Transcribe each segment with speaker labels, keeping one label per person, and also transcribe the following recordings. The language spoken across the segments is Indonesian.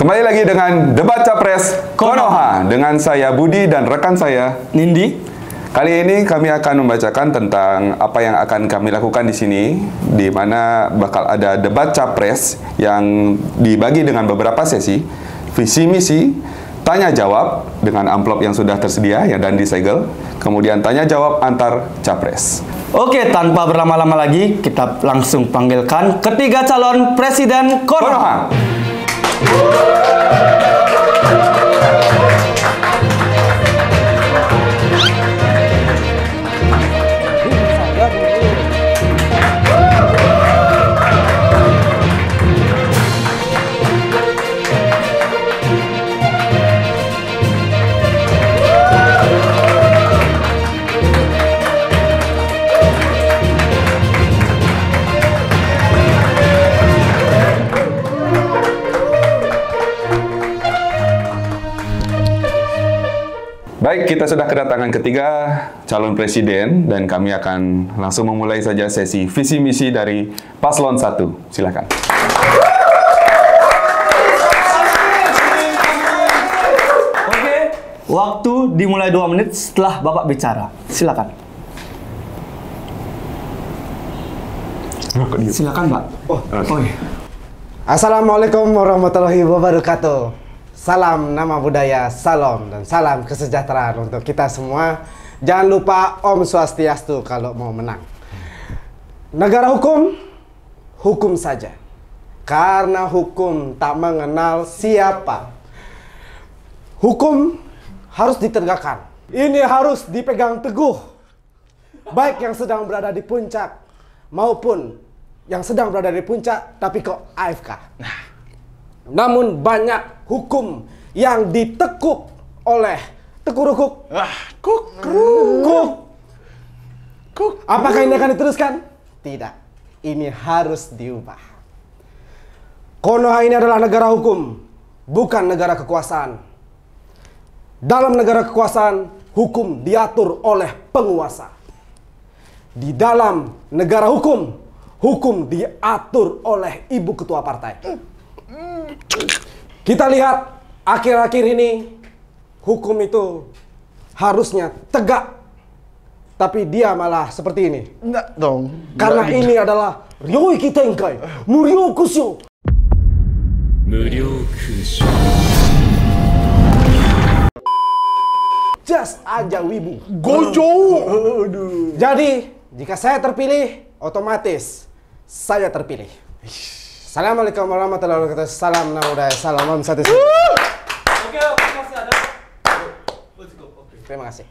Speaker 1: Kembali lagi dengan Debat Capres Konoha dengan saya Budi dan rekan saya
Speaker 2: Nindi.
Speaker 1: Kali ini kami akan membacakan tentang apa yang akan kami lakukan di sini, di mana bakal ada debat capres yang dibagi dengan beberapa sesi, visi misi, tanya jawab dengan amplop yang sudah tersedia ya dan disegel, kemudian tanya jawab antar capres.
Speaker 2: Oke, tanpa berlama-lama lagi, kita langsung panggilkan ketiga calon presiden Konoha.
Speaker 1: Baik, kita sudah kedatangan ketiga calon presiden dan kami akan langsung memulai saja sesi visi misi dari Paslon 1. Silakan.
Speaker 2: Oke, waktu dimulai 2 menit setelah Bapak bicara. Silakan. Silakan, Pak.
Speaker 3: Assalamualaikum warahmatullahi wabarakatuh. Salam nama budaya, salam dan salam kesejahteraan untuk kita semua. Jangan lupa Om Swastiastu kalau mau menang. Negara hukum, hukum saja. Karena hukum tak mengenal siapa. Hukum harus ditegakkan. Ini harus dipegang teguh. Baik yang sedang berada di puncak maupun yang sedang berada di puncak tapi kok AFK. Namun banyak hukum yang ditekuk oleh tekurukuk. Apakah ini akan diteruskan? Tidak. Ini harus diubah. Konoha ini adalah negara hukum, bukan negara kekuasaan. Dalam negara kekuasaan, hukum diatur oleh penguasa. Di dalam negara hukum, hukum diatur oleh ibu ketua partai. Kita lihat akhir-akhir ini hukum itu harusnya tegak, tapi dia malah seperti ini.
Speaker 4: Enggak dong.
Speaker 3: Karena ini adalah Ryoiki Tenkai Muryo Kusho. Just aja wibu.
Speaker 4: Gojo.
Speaker 3: Jadi jika saya terpilih, otomatis saya terpilih. Assalamualaikum warahmatullahi wabarakatuh. Salam nama budaya, salam Om Swastiastu. Terima kasih.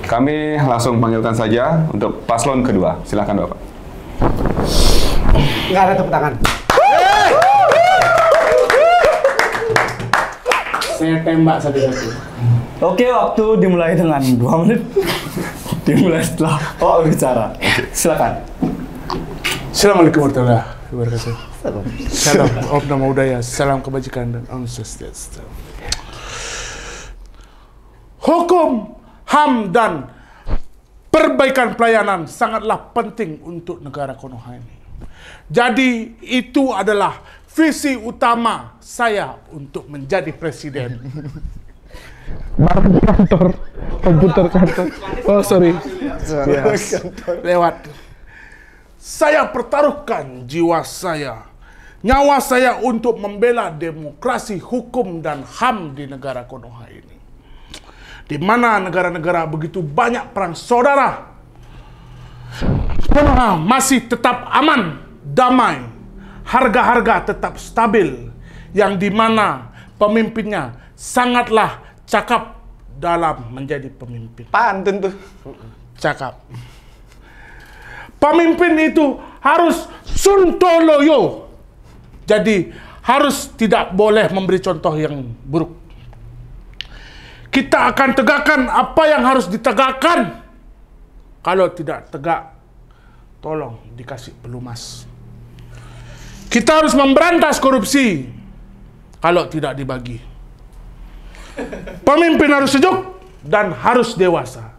Speaker 1: Kami langsung panggilkan saja untuk paslon kedua. Silakan Bapak.
Speaker 3: Nggak ada tepuk tangan. Saya tembak satu-satu.
Speaker 2: Oke, waktu dimulai dengan 2 menit. Dimulai setelah Bapak bicara. Silakan.
Speaker 4: Assalamualaikum warahmatullahi wabarakatuh. Salam Om Namo Buddhaya, salam kebajikan dan Om Swastiastu. Hukum, HAM dan perbaikan pelayanan sangatlah penting untuk negara Konoha ini. Jadi itu adalah visi utama saya untuk menjadi presiden. Barang kantor, komputer kantor. Oh sorry. Yes. Lewat. Saya pertaruhkan jiwa saya, nyawa saya untuk membela demokrasi, hukum, dan HAM di negara Konoha ini. Di mana negara-negara begitu banyak perang saudara, Konoha masih tetap aman, damai, harga-harga tetap stabil, yang dimana pemimpinnya sangatlah cakap dalam menjadi pemimpin.
Speaker 2: Pantun tuh.
Speaker 4: Cakap. Pemimpin itu harus suntoloyo. Jadi harus tidak boleh memberi contoh yang buruk. Kita akan tegakkan apa yang harus ditegakkan. Kalau tidak tegak, tolong dikasih pelumas. Kita harus memberantas korupsi. Kalau tidak dibagi. Pemimpin harus sejuk dan harus dewasa.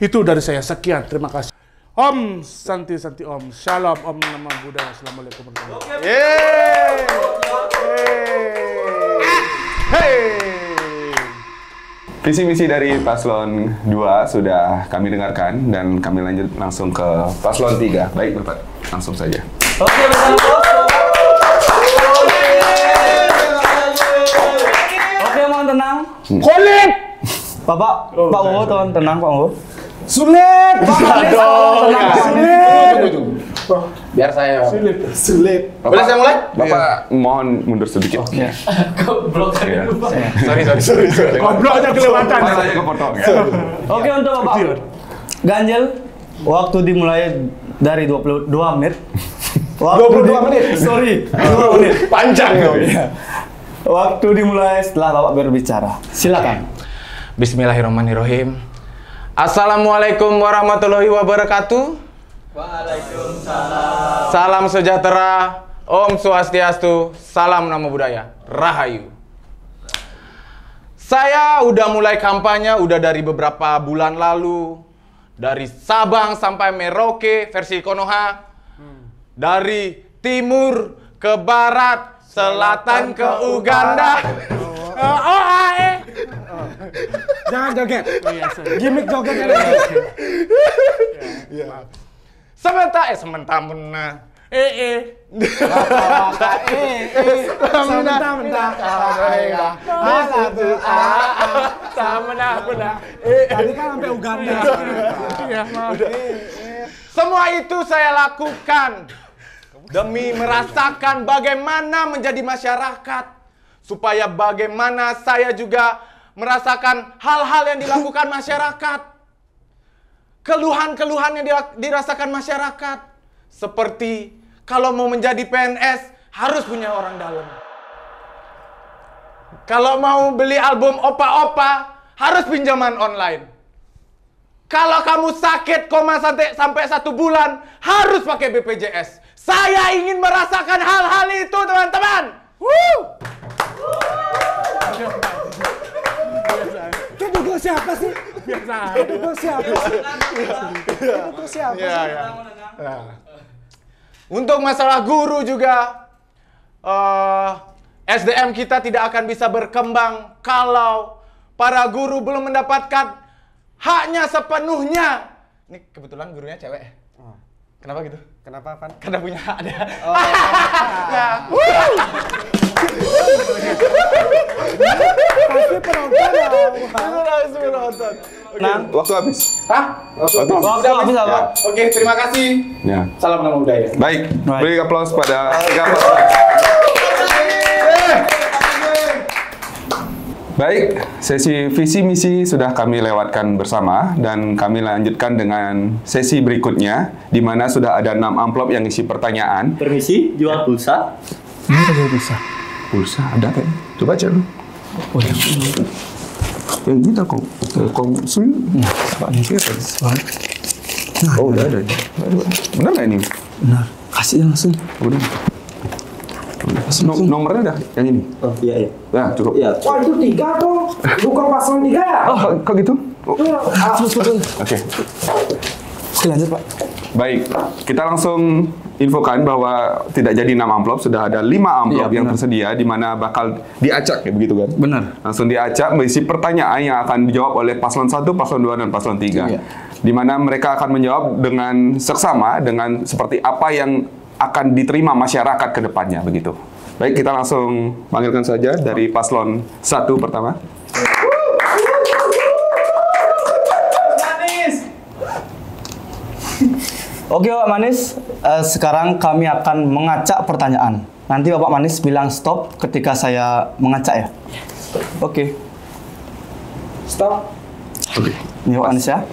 Speaker 4: Itu dari saya. Sekian. Terima kasih. Om Santi Santi Om. Shalom Om Namo Buddhaya. Assalamualaikum warahmatullahi wabarakatuh.
Speaker 1: visi misi dari paslon 2 sudah kami dengarkan dan kami lanjut langsung ke paslon 3. Baik Bapak, langsung saja.
Speaker 2: Oke, bersama Oke, mohon tenang.
Speaker 4: Kulit!
Speaker 2: Bapak, Pak Wo, tolong tenang Pak Wo.
Speaker 3: Sulit.
Speaker 5: Biar saya.
Speaker 3: Sulit.
Speaker 5: Boleh saya mulai?
Speaker 1: Bapak mohon mundur sedikit.
Speaker 2: Ya.
Speaker 1: Iya.
Speaker 5: Sorry.
Speaker 4: Gobloknya kelewatan.
Speaker 1: Pas saya kepotong ya.
Speaker 2: Oke, untuk Bapak Ganjel, waktu dimulai dari 22 menit.
Speaker 3: 22 menit.
Speaker 2: Sorry, 2 menit.
Speaker 5: Panjang dong.
Speaker 2: Iya. Waktu dimulai setelah Bapak berbicara. Silakan.
Speaker 5: Bismillahirrahmanirrahim. Assalamualaikum warahmatullahi wabarakatuh.
Speaker 2: Waalaikumsalam.
Speaker 5: Salam sejahtera, Om Swastiastu, salam Namo Buddhaya, Rahayu. Saya udah mulai kampanye udah dari beberapa bulan lalu. Dari Sabang sampai Merauke versi Konoha. Dari timur ke barat, selatan ke Uganda.
Speaker 3: Jangan joget. Gimik joget ya.
Speaker 5: Sementara
Speaker 3: Tadi kan sampai Uganda.
Speaker 5: semua itu saya lakukan demi merasakan bagaimana menjadi masyarakat, supaya bagaimana saya juga merasakan hal-hal yang dilakukan masyarakat, keluhan-keluhan yang dirasakan masyarakat, seperti kalau mau menjadi PNS harus punya orang dalam, kalau mau beli album opa-opa harus pinjaman online, kalau kamu sakit koma sampai 1 bulan harus pakai BPJS. Saya ingin merasakan hal-hal itu, teman-teman.
Speaker 3: Kedua siapa sih? Kedua siapa? Kedua siapa?
Speaker 5: Untuk masalah guru juga, SDM kita tidak akan bisa berkembang kalau para guru belum mendapatkan haknya sepenuhnya. Ini kebetulan gurunya cewek. Kenapa gitu?
Speaker 3: Kenapa, Pan?
Speaker 5: Karena punya hak dia.
Speaker 3: Pasti penonton ya.
Speaker 2: Nah,
Speaker 1: Waktu habis.
Speaker 5: Hah?
Speaker 2: waktu habis apa?
Speaker 5: Oke, terima kasih.
Speaker 1: Ya.
Speaker 5: Salam Namo Buddhaya.
Speaker 1: Baik,
Speaker 2: Baik.
Speaker 1: beri aplaus pada Baik, sesi visi misi sudah kami lewatkan bersama dan kami lanjutkan dengan sesi berikutnya di mana sudah ada 6 amplop yang isi pertanyaan.
Speaker 6: Permisi, jual pulsa.
Speaker 1: Pulsa ada kan? Coba cek dulu.
Speaker 2: Oh ya.
Speaker 1: Yang kita konsum. Oh, udah ada. Benar nggak ini?
Speaker 2: Benar. Kasih langsung.
Speaker 1: Udah. Nomornya udah yang ini.
Speaker 6: Oh iya iya.
Speaker 1: Nah, cukup.
Speaker 6: Iya.
Speaker 3: Wah, itu 3 tuh. Bukan paslon 3 ya?
Speaker 1: Oh, kok gitu? Oh. Oke.
Speaker 2: Lanjut, Pak.
Speaker 1: Baik, kita langsung infokan bahwa tidak jadi 6 amplop, sudah ada 5 amplop
Speaker 2: Iya,
Speaker 1: yang
Speaker 2: benar.
Speaker 1: tersedia di mana bakal diacak ya begitu kan?
Speaker 2: Benar.
Speaker 1: Langsung diacak berisi pertanyaan yang akan dijawab oleh paslon 1, paslon 2 dan paslon 3.
Speaker 2: Iya.
Speaker 1: Di mana mereka akan menjawab dengan seksama dengan seperti apa yang akan diterima masyarakat ke depannya begitu. Baik, kita langsung panggilkan saja dari paslon 1 pertama.
Speaker 2: Oke, Pak Manis. Sekarang kami akan mengacak pertanyaan. Nanti Bapak Manis bilang stop ketika saya mengacak ya. Oke.
Speaker 3: Stop.
Speaker 1: Oke.
Speaker 2: Ini Pak Manis ya.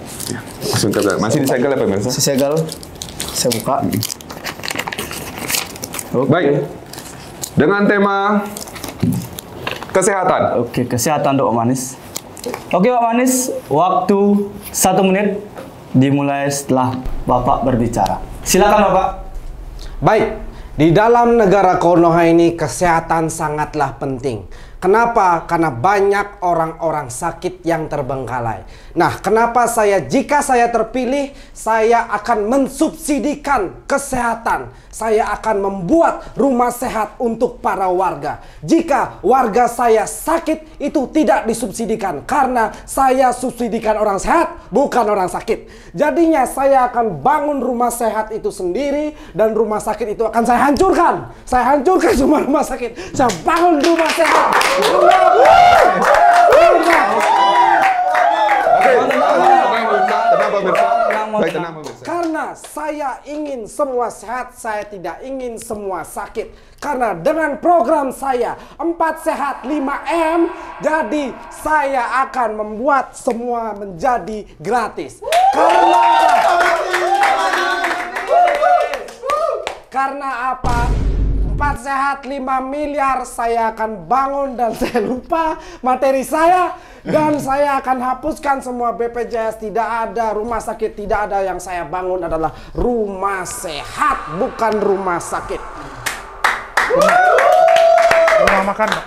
Speaker 1: Langsung ke masih disegel ya pemirsa?
Speaker 2: Saya segel. Saya buka. Oke.
Speaker 1: Baik. Dengan tema kesehatan.
Speaker 2: Oke, kesehatan untuk Pak Manis. Oke, Pak Manis. Waktu 1 menit dimulai setelah Bapak berbicara. Silakan, Bapak.
Speaker 3: Baik, di dalam negara Konoha ini kesehatan sangatlah penting. Kenapa? Karena banyak orang-orang sakit yang terbengkalai. Nah, kenapa jika saya terpilih, saya akan mensubsidikan kesehatan. Saya akan membuat rumah sehat untuk para warga. Jika warga saya sakit, itu tidak disubsidikan. Karena saya subsidikan orang sehat, bukan orang sakit. Jadinya saya akan bangun rumah sehat itu sendiri, dan rumah sakit itu akan saya hancurkan. Saya hancurkan semua rumah sakit. Saya bangun rumah sehat. Karena saya ingin semua sehat, saya tidak ingin semua sakit. Karena dengan program saya 4 sehat 5M, jadi saya akan membuat semua menjadi gratis. Karena apa? 4 sehat 5 miliar saya akan bangun, dan saya lupa materi saya, dan saya akan hapuskan semua BPJS. Tidak ada rumah sakit, tidak ada. Yang saya bangun adalah rumah sehat, bukan rumah sakit.
Speaker 4: Rumah makan, Pak.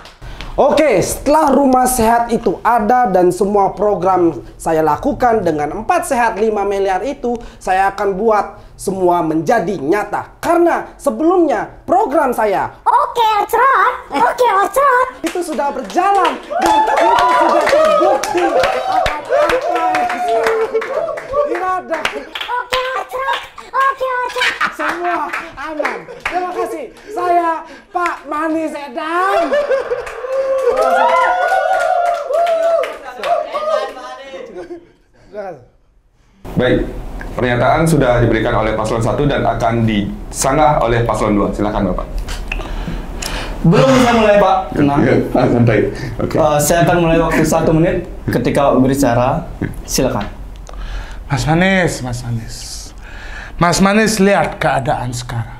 Speaker 3: Oke, setelah rumah sehat itu ada dan semua program saya lakukan dengan 4 sehat 5 miliar itu, saya akan buat semua menjadi nyata. Karena sebelumnya program saya
Speaker 6: Oke Ocrot
Speaker 3: itu sudah berjalan dan itu sudah terbukti apa-apa yang saya lakukan. Tidak ada.
Speaker 6: Oke Ocrot
Speaker 3: Semua aman. Terima kasih. Saya Pak Manis Edam.
Speaker 1: Baik, pernyataan sudah diberikan oleh paslon 1 dan akan disanggah oleh paslon 2. Silakan Bapak.
Speaker 2: Belum saya mulai, Pak. Tenang.
Speaker 1: Santai. Oke.
Speaker 2: Saya akan mulai waktu 1 menit ketika berbicara. Silakan.
Speaker 4: Mas Manis, lihat keadaan sekarang.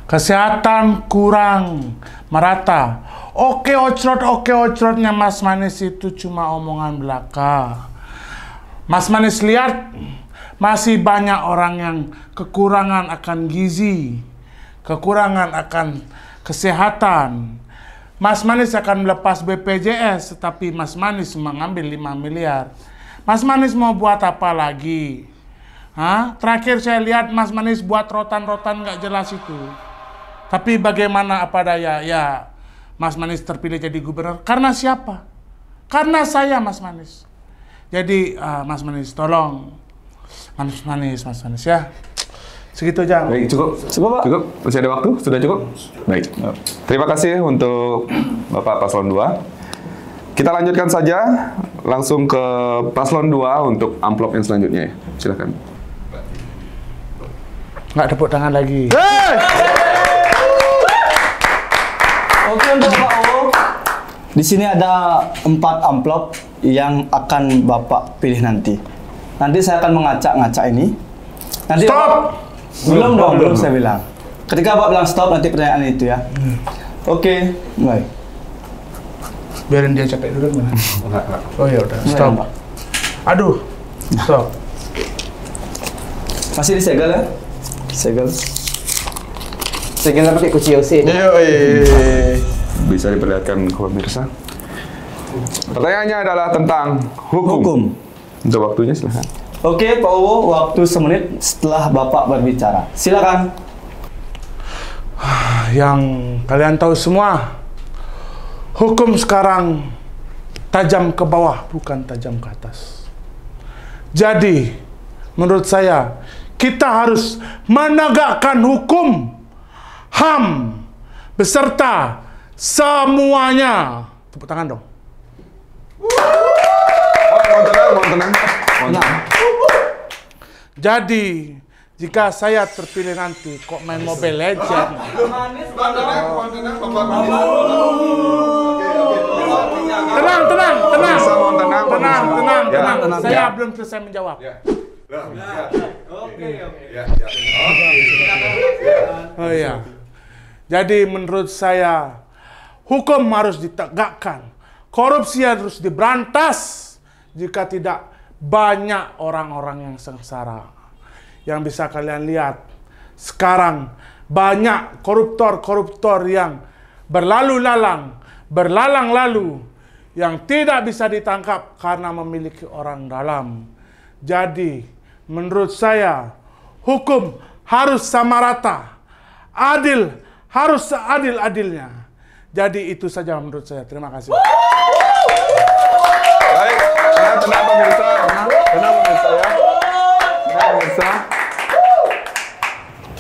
Speaker 4: Kesehatan kurang merata. Oke ocrotnya Mas Manis itu cuma omongan belaka. Mas Manis lihat, masih banyak orang yang kekurangan akan gizi, kekurangan akan kesehatan. Mas Manis akan melepas BPJS, tetapi Mas Manis mengambil 5 miliar. Mas Manis mau buat apa lagi? Terakhir saya lihat Mas Manis buat rotan-rotan nggak jelas itu. Tapi bagaimana apa daya, ya Mas Manis terpilih jadi gubernur. Karena siapa? Karena saya, Mas Manis. Jadi Mas Manis, tolong Mas Manis ya. Segitu aja.
Speaker 1: Baik, cukup Pak. Cukup? Masih ada waktu? Sudah cukup? Baik. Terima kasih untuk Bapak Paslon 2. Kita lanjutkan saja langsung ke Paslon 2 untuk amplop yang selanjutnya ya. Silakan.
Speaker 4: Nggak tepuk tangan lagi.
Speaker 2: Oke, untuk Pak O. Di sini ada 4 amplop yang akan Bapak pilih nanti. Nanti saya akan mengacak-ngacak ini. Nanti
Speaker 4: Stop!
Speaker 2: Bapak, belum saya bilang. Ketika Bapak bilang stop, nanti pertanyaan itu ya. Oke, mulai.
Speaker 4: Biarin dia capek dulu gimana? Oh ya udah,
Speaker 2: Mulai,
Speaker 4: stop.
Speaker 2: Pak.
Speaker 4: Aduh, stop.
Speaker 2: Masih disegel ya? Segel.
Speaker 3: Segala pakai kunci OC.
Speaker 1: Bisa diperlihatkan ke pemirsa. Pertanyaannya adalah tentang hukum. Untuk waktunya silakan.
Speaker 2: Oke, Pak Uwo, waktu 1 menit setelah Bapak berbicara. Silakan.
Speaker 4: Yang kalian tahu semua, hukum sekarang tajam ke bawah, bukan tajam ke atas. Jadi, menurut saya, kita harus menegakkan hukum HAM beserta semuanya. Tepuk tangan dong.
Speaker 1: Mohon tenang.
Speaker 4: Jadi, jika saya terpilih nanti, kok main Mobile Legends? Tenang. Saya belum selesai menjawab. Oh iya. Jadi menurut saya, hukum harus ditegakkan. Korupsi harus diberantas. Jika tidak, banyak orang-orang yang sengsara. Yang bisa kalian lihat, sekarang banyak koruptor-koruptor yang berlalu lalang, berlalang lalu yang tidak bisa ditangkap karena memiliki orang dalam. Jadi, menurut saya, hukum harus sama rata, adil harus seadil-adilnya. Jadi itu saja menurut saya. Terima kasih.
Speaker 1: Baik, tenang pemirsa. Tenang pemirsa ya. Tenang pemirsa.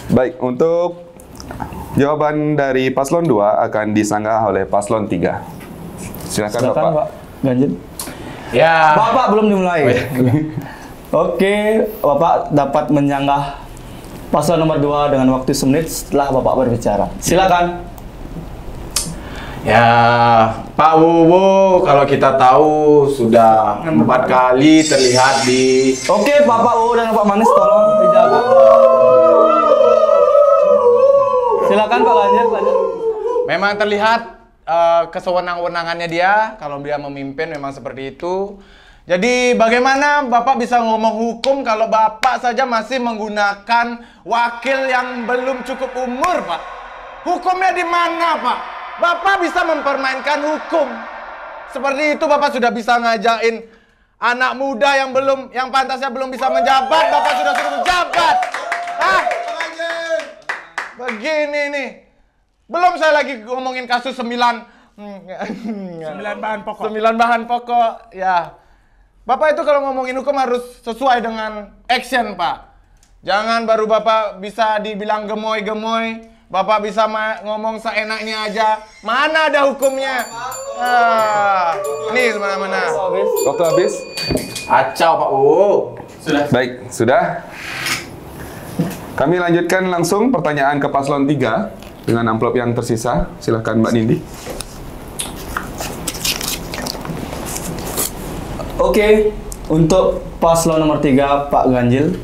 Speaker 1: Baik, untuk jawaban dari paslon 2 akan disanggah oleh paslon 3. Silakan Bapak.
Speaker 2: Pak Ganjil.
Speaker 5: Ya.
Speaker 2: Bapak belum dimulai. Oke, Bapak dapat menyanggah paslon nomor 2 dengan waktu 1 menit setelah Bapak berbicara. Silakan.
Speaker 5: Ya, Pak Wowo, kalau kita tahu sudah 4 kali terlihat di...
Speaker 2: Oke, Bapak Wo dan Pak Manis tolong dijaga. Silakan Pak Ganjil, lanjut.
Speaker 5: Memang terlihat kesewenang-wenangannya dia, kalau dia memimpin memang seperti itu. Jadi bagaimana Bapak bisa ngomong hukum kalau Bapak saja masih menggunakan wakil yang belum cukup umur, Pak? Hukumnya di mana, Pak? Bapak bisa mempermainkan hukum. Seperti itu Bapak sudah bisa ngajain anak muda yang pantasnya belum bisa menjabat, Bapak sudah suruh menjabat. Hah? Begini nih. Belum saya lagi ngomongin kasus 9
Speaker 4: bahan pokok.
Speaker 5: 9 bahan pokok. Ya. Bapak itu kalau ngomongin hukum harus sesuai dengan action, Pak. Jangan baru Bapak bisa dibilang gemoy-gemoy. Bapak bisa ngomong seenaknya aja. Mana ada hukumnya? Nih semana-mana.
Speaker 1: Waktu habis.
Speaker 5: Acau, Pak Wowo.
Speaker 1: Baik, sudah. Kami lanjutkan langsung pertanyaan ke paslon 3 dengan amplop yang tersisa. Silakan Mbak Nindi.
Speaker 2: Oke, untuk paslon nomor 3 Pak Ganjil,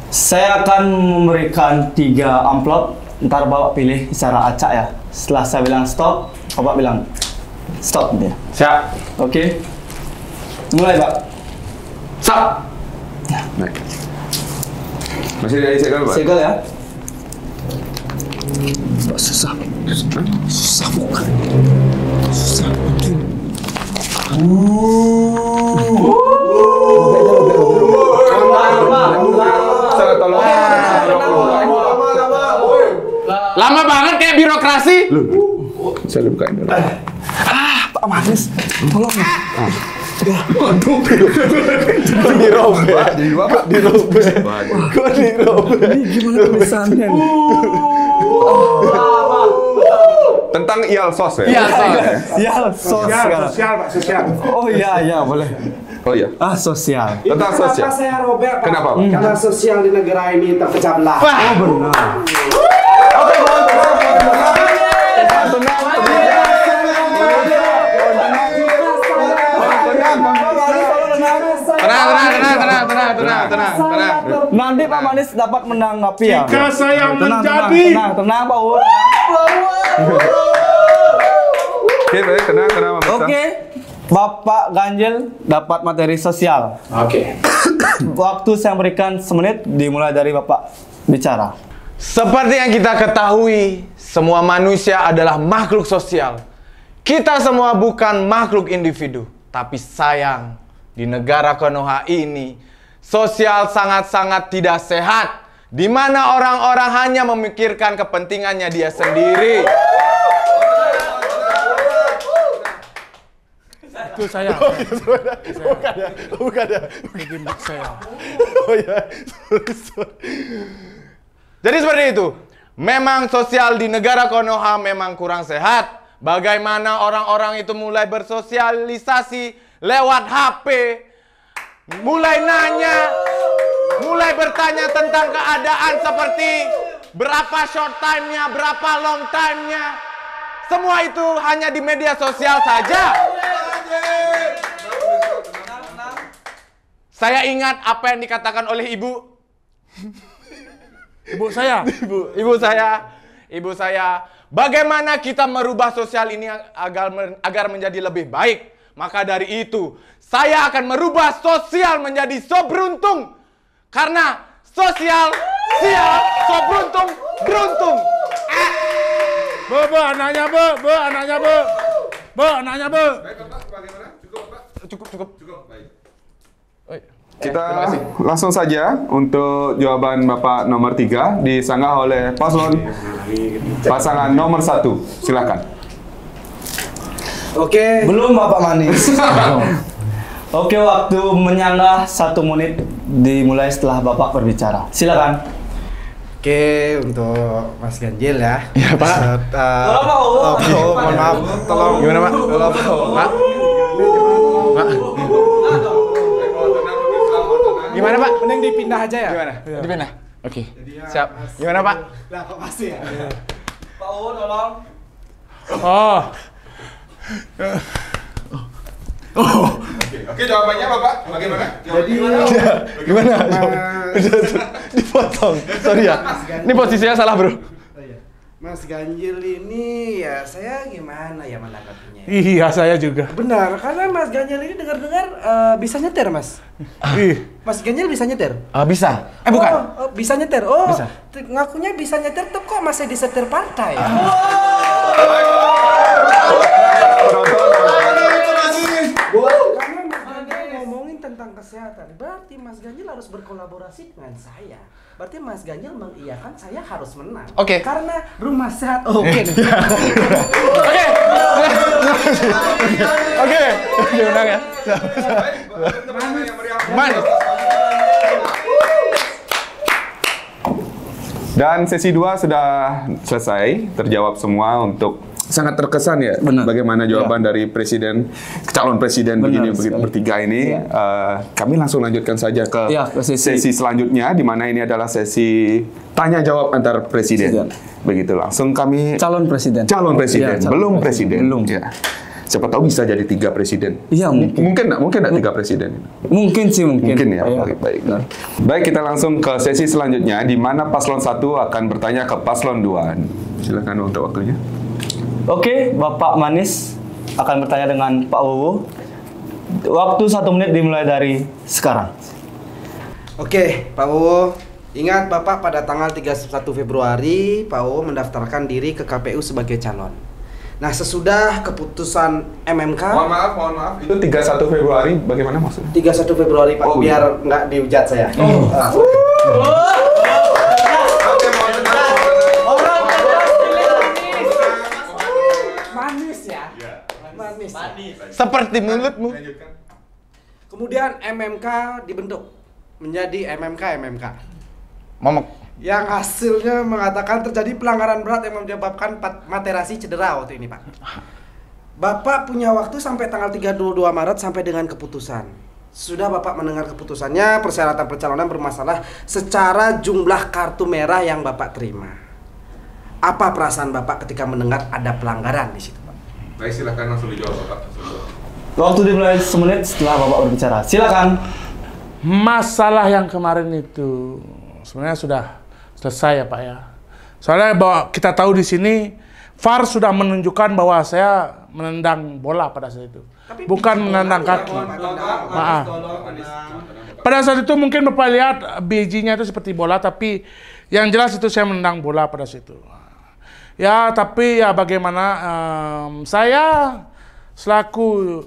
Speaker 2: saya akan memberikan 3 amplop. Ntar Bapak pilih secara acak ya. Setelah saya bilang stop, Bapak bilang stop dia.
Speaker 5: Siap.
Speaker 2: Oke. Mulai Pak.
Speaker 5: Siap.
Speaker 1: Baik. Masih ada segel, Pak?
Speaker 2: Segel ya. Susah. Susah bukan. Susah mungkin.
Speaker 5: Lama banget kayak birokrasi.
Speaker 1: Saya bukain dulu.
Speaker 2: Pak Manis, tolong.
Speaker 1: Waduh.
Speaker 5: Dirobek.
Speaker 1: Jadi Bapak
Speaker 5: Dirobek. Kok dirobek?
Speaker 2: Ini gimana tulisannya nih?
Speaker 1: tentang IALSOS ya?
Speaker 5: Iya, Sob.
Speaker 2: Sosial,
Speaker 4: Sosial, Pak, sosial.
Speaker 2: Oh iya, boleh.
Speaker 1: Oh iya.
Speaker 2: Sosial.
Speaker 1: Tentang sosial.
Speaker 3: Kenapa saya Robert, Pak?
Speaker 1: Kenapa, Pak?
Speaker 3: Karena sosial di negara ini terpecah belah.
Speaker 2: Oh benar.
Speaker 5: Tenang.
Speaker 2: Nanti Pak Manis dapat menanggapi ya.
Speaker 4: Jika saya menjadi
Speaker 2: tenang Pak Ud.
Speaker 1: Oke, baik. Tenang, Pak.
Speaker 2: Oke. Bapak Ganjil dapat materi sosial.
Speaker 5: Oke.
Speaker 2: Waktu saya berikan 1 menit dimulai dari Bapak bicara.
Speaker 5: Seperti yang kita ketahui, semua manusia adalah makhluk sosial. Kita semua bukan makhluk individu. Tapi sayang, di negara Konoha ini, sosial sangat-sangat tidak sehat. Di mana orang-orang hanya memikirkan kepentingannya dia sendiri.
Speaker 4: itu saya.
Speaker 5: Bukan ya.
Speaker 4: Gimik saya.
Speaker 5: Oh ya, sorry. Jadi seperti itu. Memang sosial di negara Konoha memang kurang sehat. Bagaimana orang-orang itu mulai bersosialisasi lewat HP, mulai nanya, mulai bertanya tentang keadaan seperti berapa short time-nya, berapa long time-nya. Semua itu hanya di media sosial saja. Saya ingat apa yang dikatakan oleh ibu.
Speaker 4: Ibu saya.
Speaker 5: Ibu saya, bagaimana kita merubah sosial ini agar menjadi lebih baik? Maka dari itu, saya akan merubah sosial menjadi so beruntung. Karena sosial, sial, so beruntung.
Speaker 4: Anaknya, Bu. Be, nanya be.
Speaker 1: Baik, Bapak, bagaimana? Cukup, Pak?
Speaker 5: Cukup.
Speaker 1: Cukup, baik.
Speaker 5: Oi.
Speaker 1: Kita langsung saja untuk jawaban Bapak nomor 3 disanggah oleh pasangan nomor 1. Silakan.
Speaker 3: Oke.
Speaker 2: Belum Bapak Manis. Oke, waktu menyanggah 1 menit dimulai setelah Bapak berbicara. Silakan.
Speaker 3: Oke, untuk Mas Ganjil ya.
Speaker 5: Iya, Pak.
Speaker 2: Tolong, Pak.
Speaker 3: Mohon maaf. Tolong.
Speaker 5: Gimana, Pak? Pak? Pak? Gimana, Pak?
Speaker 3: Mending dipindah aja ya.
Speaker 5: Gimana? Dipindah? Oke. Siap. Gimana, Pak?
Speaker 3: Lah kok masih ya?
Speaker 2: Pak Uwo, tolong.
Speaker 4: Oh.
Speaker 1: Oke, jawabannya Bapak bagaimana?
Speaker 3: Jadi
Speaker 5: Gimana? Dipotong. Sorry ya. Ini posisinya salah, Bro.
Speaker 3: Mas Ganjil ini ya saya gimana ya menanggapinya?
Speaker 4: Iya, saya juga.
Speaker 3: Benar, karena Mas Ganjil ini dengar-dengar bisa nyetir, Mas.
Speaker 4: Ih,
Speaker 3: Mas Ganjil bisa nyetir?
Speaker 5: Bisa. Bukan.
Speaker 3: Oh, bisa nyetir. Oh,
Speaker 5: Bisa.
Speaker 3: Ngakunya bisa nyetir tuh kok masih disetir partai ya? Karena Mas Ganjil ngomongin tentang kesehatan, berarti Mas Ganjil harus berkolaborasi dengan saya. Berarti Mas Ganjil mengiyakan saya harus menang.
Speaker 5: Oke.
Speaker 3: Karena rumah sehat. Oke.
Speaker 5: Oke. Oke, menang ya. Manis.
Speaker 1: Dan sesi 2 sudah selesai, terjawab semua untuk sangat terkesan ya.
Speaker 2: Benar.
Speaker 1: Bagaimana jawaban dari calon presiden
Speaker 2: Benar
Speaker 1: begini
Speaker 2: sekali.
Speaker 1: bertiga ini. Kami langsung lanjutkan saja ke
Speaker 2: Ke
Speaker 1: sesi selanjutnya, di mana ini adalah sesi tanya jawab antar presiden. Begitu langsung kami
Speaker 2: Calon presiden.
Speaker 1: calon presiden,
Speaker 2: Iya, calon
Speaker 1: belum presiden.
Speaker 2: Belum.
Speaker 1: Ya. Siapa tahu bisa jadi 3 presiden.
Speaker 2: Iya, mungkin.
Speaker 1: Mungkin nggak 3 presiden.
Speaker 2: Mungkin sih, mungkin.
Speaker 1: Mungkin ya.
Speaker 2: Iya.
Speaker 1: Baik. Baik, kita langsung ke sesi selanjutnya, di mana paslon 1 akan bertanya ke paslon 2. Silakan untuk waktunya.
Speaker 2: Oke, Bapak Manis akan bertanya dengan Pak Wowo. Waktu 1 menit dimulai dari sekarang.
Speaker 3: Oke, Pak Wowo. Ingat Bapak pada tanggal 31 Februari, Pak Wowo mendaftarkan diri ke KPU sebagai calon. Nah, sesudah keputusan MMK...
Speaker 1: Mohon maaf. Itu 31 Februari, bagaimana maksudnya?
Speaker 3: 31 Februari, Pak,
Speaker 1: Oh,
Speaker 3: biar nggak dihujat saya. Manis ya? Manis.
Speaker 5: Seperti mulutmu.
Speaker 3: Kemudian MMK dibentuk menjadi MMK.
Speaker 5: Momok.
Speaker 3: Yang hasilnya mengatakan terjadi pelanggaran berat yang menyebabkan Materasi cedera waktu ini, Pak. Bapak punya waktu sampai tanggal 32 Maret sampai dengan keputusan. Sudah Bapak mendengar keputusannya, persyaratan pencalonan bermasalah secara jumlah kartu merah yang Bapak terima. Apa perasaan Bapak ketika mendengar ada pelanggaran di situ, Pak?
Speaker 1: Baik, silakan langsung dijawab, Bapak.
Speaker 2: Waktu dimulai 1 menit setelah Bapak berbicara. Silakan.
Speaker 4: masalah yang kemarin itu sebenarnya sudah selesai ya Pak ya. Soalnya bahwa kita tahu di sini VAR sudah menunjukkan bahwa saya menendang bola pada saat itu. Bukan menendang kaki. Maaf. Pada saat itu mungkin Bapak lihat bijinya itu seperti bola, tapi yang jelas itu saya menendang bola pada situ. Ya, tapi ya bagaimana, saya selaku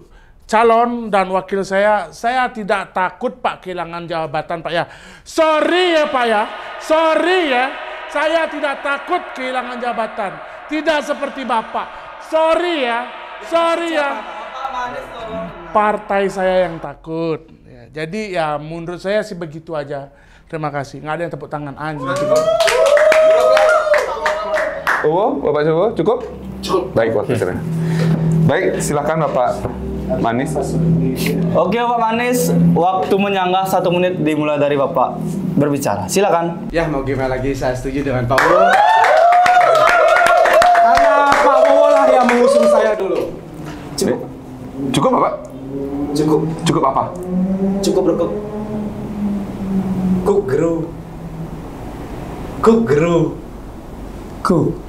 Speaker 4: calon dan wakil saya tidak takut Pak kehilangan jabatan Pak ya. Sorry ya Pak ya, sorry ya. Saya tidak takut kehilangan jabatan. Tidak seperti Bapak. Sorry ya, sorry ya. Partai saya yang takut. Ya, jadi ya menurut saya sih begitu aja. Terima kasih. Nggak ada yang tepuk tangan anjing.
Speaker 1: Bapak Suwo, cukup? Cukup. Baik, waktu sudah. Baik, silakan Bapak Manis.
Speaker 2: Oke Pak Manis, waktu menyanggah 1 menit dimulai dari Bapak berbicara. Silakan.
Speaker 3: Ya mau gimana lagi, saya setuju dengan Pak Wowo. Karena Pak Wowo lah yang mengusung saya dulu. Cukup.
Speaker 1: Cukup Bapak?
Speaker 3: Cukup.
Speaker 1: Cukup apa?
Speaker 3: Cukup rekuk. Kugru. Kugru.
Speaker 2: Ku.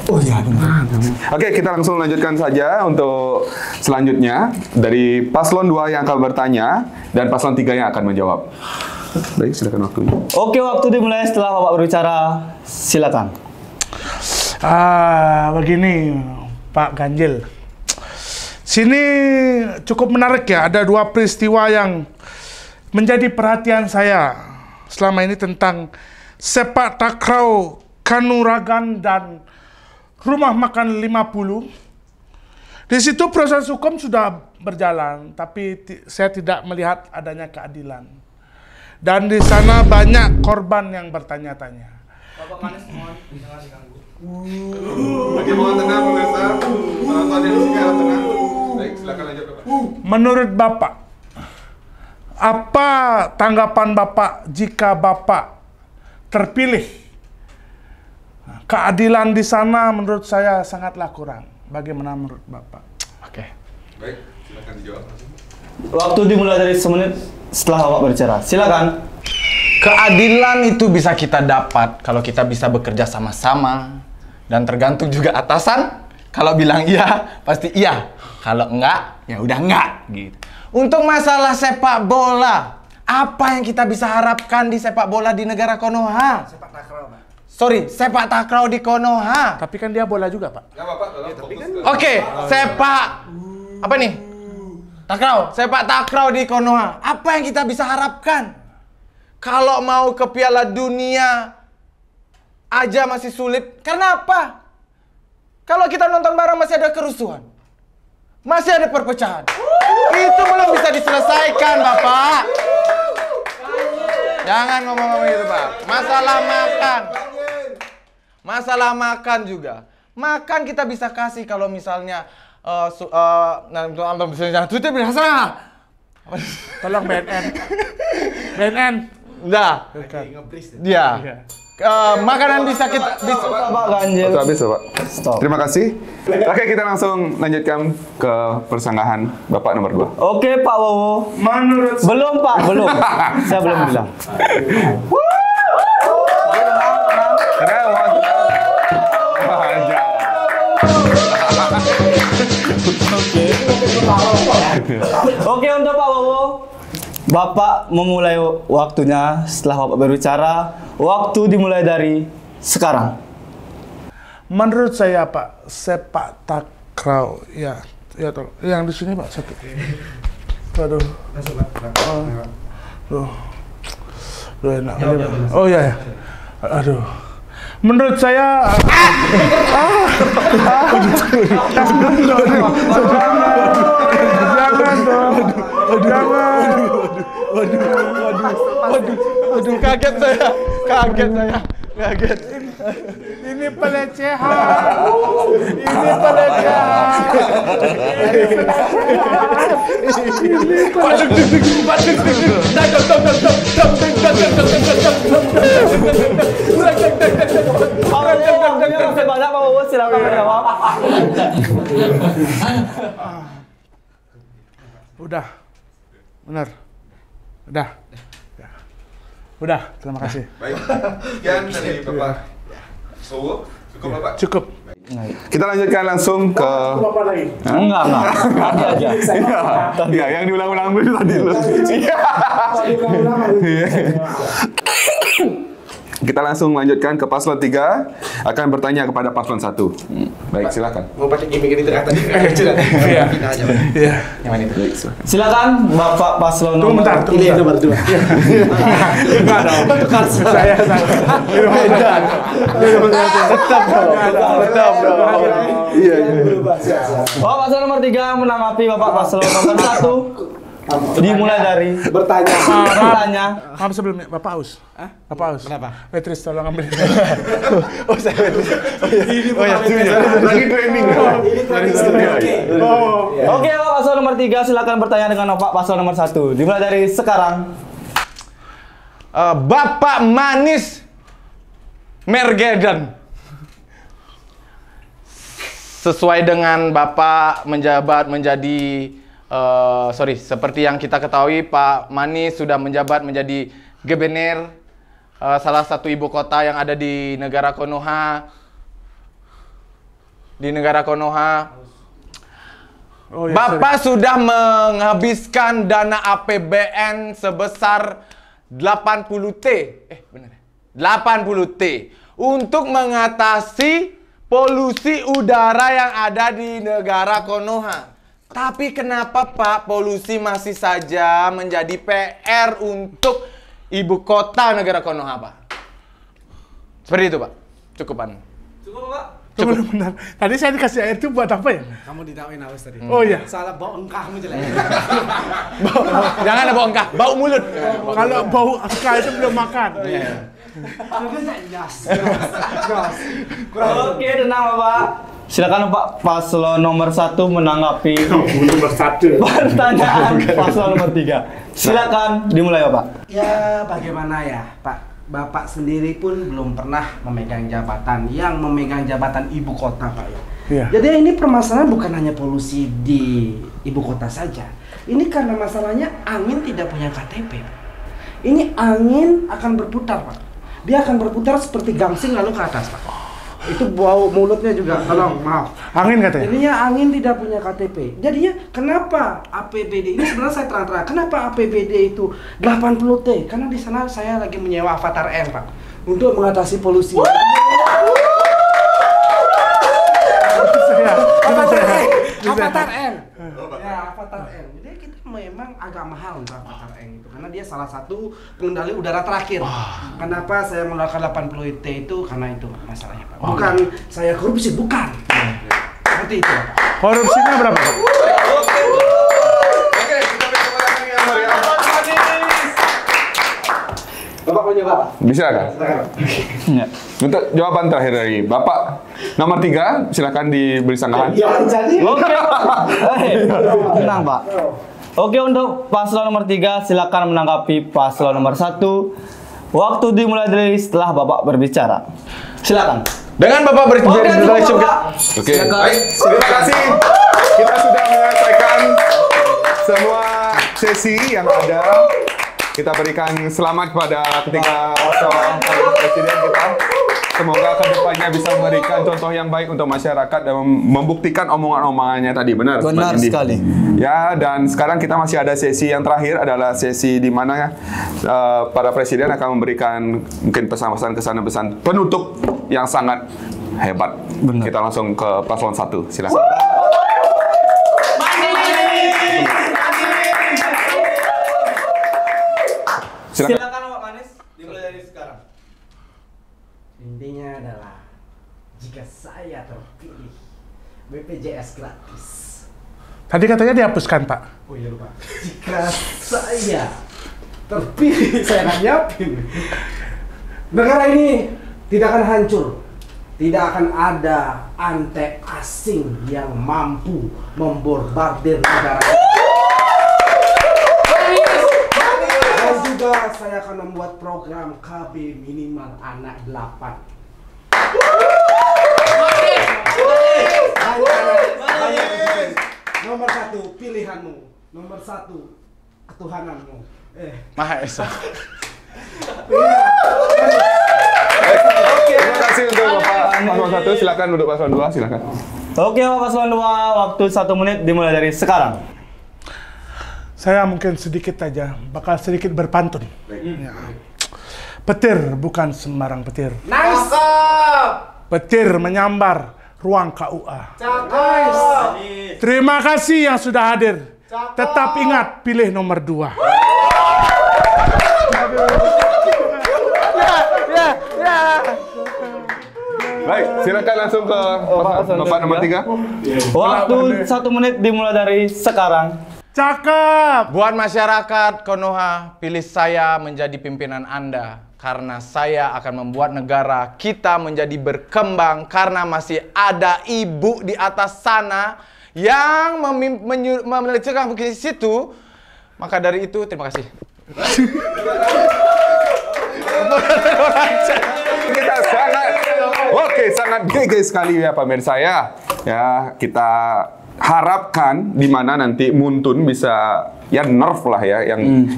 Speaker 2: Oh iya benar.
Speaker 1: Oke, kita langsung lanjutkan saja untuk selanjutnya dari paslon 2 yang akan bertanya dan paslon 3 yang akan menjawab. Baik, silakan waktunya.
Speaker 2: Oke, waktu dimulai setelah Bapak berbicara. Silakan.
Speaker 4: Begini, Pak Ganjil. Sini cukup menarik ya, ada dua peristiwa yang menjadi perhatian saya selama ini tentang sepak takraw Kanuragan dan Rumah Makan 50. Di situ proses hukum sudah berjalan, tapi saya tidak melihat adanya keadilan. Dan di sana banyak korban yang bertanya-tanya.
Speaker 2: Bapak Manis, mohon jangan diganggu.
Speaker 1: Oke, mohon tenang pemirsa. Penonton yang di sini harap tenang. Baik, silakan lanjut Bapak.
Speaker 4: Menurut Bapak, apa tanggapan Bapak jika Bapak terpilih? Keadilan di sana menurut saya sangatlah kurang. Bagaimana menurut Bapak?
Speaker 5: Oke.
Speaker 1: Baik, silakan dijawab.
Speaker 2: Waktu dimulai dari semenit setelah Bapak berbicara. Silakan.
Speaker 5: Keadilan itu bisa kita dapat kalau kita bisa bekerja sama-sama. Dan tergantung juga atasan. Kalau bilang iya, pasti iya. Kalau enggak, ya udah enggak gitu. Untuk masalah sepak bola, apa yang kita bisa harapkan di sepak bola di negara Konoha?
Speaker 3: Sepak takraw, Pak.
Speaker 5: Sorry, sepak takraw di Konoha.
Speaker 4: Tapi kan dia bola juga, Pak.
Speaker 1: Ya Bapak, tolong fokus ke...
Speaker 5: Oke, sepak apa nih? Takraw, sepak takraw di Konoha. Apa yang kita bisa harapkan? Kalau mau ke Piala Dunia aja masih sulit. Karena apa? Kalau kita nonton bareng masih ada kerusuhan. Masih ada perpecahan. Itu belum bisa diselesaikan, Bapak. Jangan ngomong-ngomong gitu, Pak. Masalah makan. Masalah makan juga. Makan kita bisa kasih kalau misalnya
Speaker 4: Tolong BNN. BNN.
Speaker 5: Udah. Dia. Makanan bisa kita
Speaker 2: Bapak Ganjil.
Speaker 1: Waktu habis Bapak.
Speaker 2: Stop.
Speaker 1: Terima kasih. Oke, kita langsung lanjutkan ke persanggahan Bapak nomor 2.
Speaker 2: Oke Pak Wowo.
Speaker 4: Menurut
Speaker 2: Belum Pak, belum. Saya belum bilang. Oke untuk Pak Wowo. Bapak memulai waktunya setelah Bapak berbicara. Waktu dimulai dari sekarang.
Speaker 4: menurut saya Pak, sepak takraw ya tolong. Yang di sini Pak satu. Aduh. Duh, enak. Oh ya. Aduh. Menurut saya
Speaker 5: Waduh, kaget saya.
Speaker 4: ini pelecehan. Ini pelecehan.
Speaker 2: Masih banyak Pak Wowo, silakan menjawab.
Speaker 4: Udah. Benar. Udah, terima kasih.
Speaker 1: Baik, sekian dari Bapak Sowo. Cukup Bapak?
Speaker 4: Cukup.
Speaker 1: Kita lanjutkan langsung ke...
Speaker 2: Enggak. Tadi aja.
Speaker 1: Iya, yang diulang-ulang dulu tadi. Iya. Kita langsung lanjutkan ke paslon 3 akan bertanya kepada paslon 1. Baik, silakan.
Speaker 3: Mau pakai gimmick ini tadi?
Speaker 4: Iya. Iya.
Speaker 5: Yang mana itu?
Speaker 2: Silakan Bapak Paslon
Speaker 4: Tunggu
Speaker 2: nomor
Speaker 4: bentar.
Speaker 3: Ini nomor 2.
Speaker 4: Enggak dong. Saya.
Speaker 5: Tetap dong.
Speaker 3: Iya.
Speaker 2: Bapak Paslon nomor 3 menanggapi Bapak Paslon nomor 1. Dimulai dari bertanya.
Speaker 4: Maaf sebelumnya, Bapak Aus. Bapak Aus.
Speaker 3: Kenapa?
Speaker 4: Waitress tolong ambil.
Speaker 5: Oh, saya waitress. Oh ya,
Speaker 1: Lagi training.
Speaker 2: Oke, Bapak Paslon nomor 3 silakan bertanya dengan Bapak Paslon nomor 1. Dimulai dari sekarang.
Speaker 5: Bapak Manis Mergedan. Sesuai dengan Bapak menjabat menjadi seperti yang kita ketahui, Pak Manis sudah menjabat menjadi Gubernur salah satu ibu kota yang ada di negara Konoha.
Speaker 4: Oh, ya,
Speaker 5: Bapak sudah menghabiskan dana APBN sebesar 80T. Benar. 80T untuk mengatasi polusi udara yang ada di negara Konoha. Tapi kenapa Pak polusi masih saja menjadi PR untuk ibu kota negara Konoha, Pak? Seperti itu, Pak. Cukupan.
Speaker 2: Cukup, Pak.
Speaker 4: Tunggu bentar. Tadi saya dikasih air itu buat apa ya?
Speaker 3: Kamu didakwain awas tadi.
Speaker 4: Oh iya.
Speaker 3: Salah bau engkahmu jelek.
Speaker 5: Jangan ada bau engkah, bau mulut.
Speaker 4: Kalau bau angka itu belum makan.
Speaker 2: Oke, tenang Bapak. Silakan Pak paslon nomor 1 menanggapi
Speaker 4: Nomor 1.
Speaker 2: pertanyaan paslon nomor 3. Silakan dimulai Bapak.
Speaker 3: Ya, bagaimana ya, Pak? Bapak sendiri pun belum pernah memegang jabatan yang memegang jabatan ibu kota, Pak ya.
Speaker 4: Iya.
Speaker 3: Jadi ini permasalahan bukan hanya polusi di ibu kota saja. Ini karena masalahnya angin tidak punya KTP, Pak. Ini angin akan berputar, Pak. Dia akan berputar seperti gangsing lalu ke atas, Pak. Itu bau mulutnya juga, tolong maaf.
Speaker 4: Angin katanya.
Speaker 3: Jadinya angin tidak punya KTP. Jadinya kenapa APBD ini sebenarnya saya terang-terang. Kenapa APBD itu 80T? Karena di sana saya lagi menyewa Avatar N, Pak, untuk mengatasi polusi. Avatar N. Ya, Avatar N. Jadi kita memang agak mahal untuk Avatar N itu karena dia salah satu pengendali udara terakhir. Kenapa saya mengeluarkan 80T itu? Karena itu masalahnya, Pak. Bukan saya korupsi, bukan. Seperti itu, Pak.
Speaker 4: Korupsinya berapa, Pak?
Speaker 1: Oke, kita beri tepuk tangan yang meriah.
Speaker 3: Bapak mau jawab, Pak?
Speaker 1: Bisa kan?
Speaker 2: Ya.
Speaker 1: Untuk jawaban terakhir dari Bapak nomor 3, silakan diberi sanggahan.
Speaker 3: Jadi
Speaker 2: Oke, Pak. Tenang, Pak. Oke, untuk paslon nomor 3 silakan menanggapi paslon nomor 1. Waktu dimulai dari setelah Bapak berbicara. Silakan.
Speaker 5: Dengan Bapak berbicara
Speaker 2: cukup, Pak.
Speaker 1: Oke, baik. Terima kasih. Kita sudah menyelesaikan semua sesi yang ada. Kita berikan selamat kepada ketiga pasangan presiden kita. Semoga kedepannya bisa memberikan contoh yang baik untuk masyarakat dan membuktikan omongan-omongannya tadi. Benar?
Speaker 2: Benar
Speaker 1: Pak Indi?
Speaker 2: sekali.
Speaker 1: Ya, dan sekarang kita masih ada sesi yang terakhir, adalah sesi di mana para presiden akan memberikan mungkin pesan-pesan kesan-pesan penutup yang sangat hebat.
Speaker 2: Benar.
Speaker 1: Kita langsung ke paslon 1. Silakan.
Speaker 2: Silakan Pak Manis, dimulai dari sekarang.
Speaker 3: intinya adalah jika saya terpilih BPJS gratis.
Speaker 4: Tadi katanya dihapuskan, Pak.
Speaker 3: Oh iya lupa. Jika saya terpilih, saya akan nyiapin. Negara ini tidak akan hancur. Tidak akan ada ante asing yang mampu memborbardir negara ini. Dan juga saya akan membuat program KB minimal anak 8. Nomor 1 pilihanmu, nomor 1 ketuhananmu.
Speaker 5: Maha Esa.
Speaker 1: Terima kasih untuk Bapak paslon 1. Silakan untuk paslon 2. Silakan.
Speaker 2: Oke, Pak paslon 2, waktu 1 menit dimulai dari sekarang.
Speaker 4: Saya mungkin sedikit aja, bakal sedikit berpantun. Ya. Petir bukan sembarang petir.
Speaker 3: Nice.
Speaker 4: Petir menyambar ruang KUA.
Speaker 3: Nice.
Speaker 4: Terima kasih yang sudah hadir. Tetap ingat, pilih nomor 2.
Speaker 1: Baik, silakan langsung ke Bapak nomor 3.
Speaker 2: Waktu 1 menit dimulai dari sekarang.
Speaker 4: Cakep.
Speaker 5: Buat masyarakat Konoha, pilih saya menjadi pimpinan Anda. Karena saya akan membuat negara kita menjadi berkembang. Karena masih ada ibu di atas sana yang melecehkan ke situ. Maka dari itu, terima kasih.
Speaker 1: Kita sangat GG sekali ya pemirsa ya. Ya, kita harapkan di mana nanti Muntun bisa ya nerf lah ya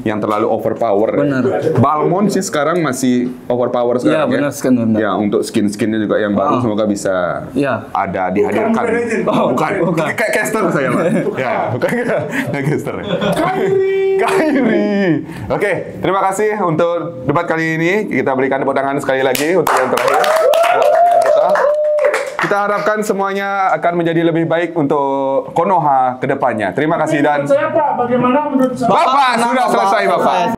Speaker 1: yang terlalu overpower.
Speaker 2: Benar.
Speaker 1: Balmon sih sekarang masih overpower
Speaker 2: Ya,
Speaker 1: sekarang
Speaker 2: benar, benar.
Speaker 1: Ya, untuk skin-skinnya juga yang baru semoga bisa
Speaker 2: Ya.
Speaker 1: ada dihadirkan. Bukan. Kayak caster saya, Pak. Ya, bukan kayak caster. Kairi. Oke, terima kasih untuk debat kali ini. Kita berikan tepuk tangan sekali lagi untuk yang terakhir. Kita kita harapkan semuanya akan menjadi lebih baik untuk Konoha ke depannya. Terima kasih dan
Speaker 4: Saya Pak, bagaimana menurut saya?
Speaker 1: Bapak sudah selesai Bapak.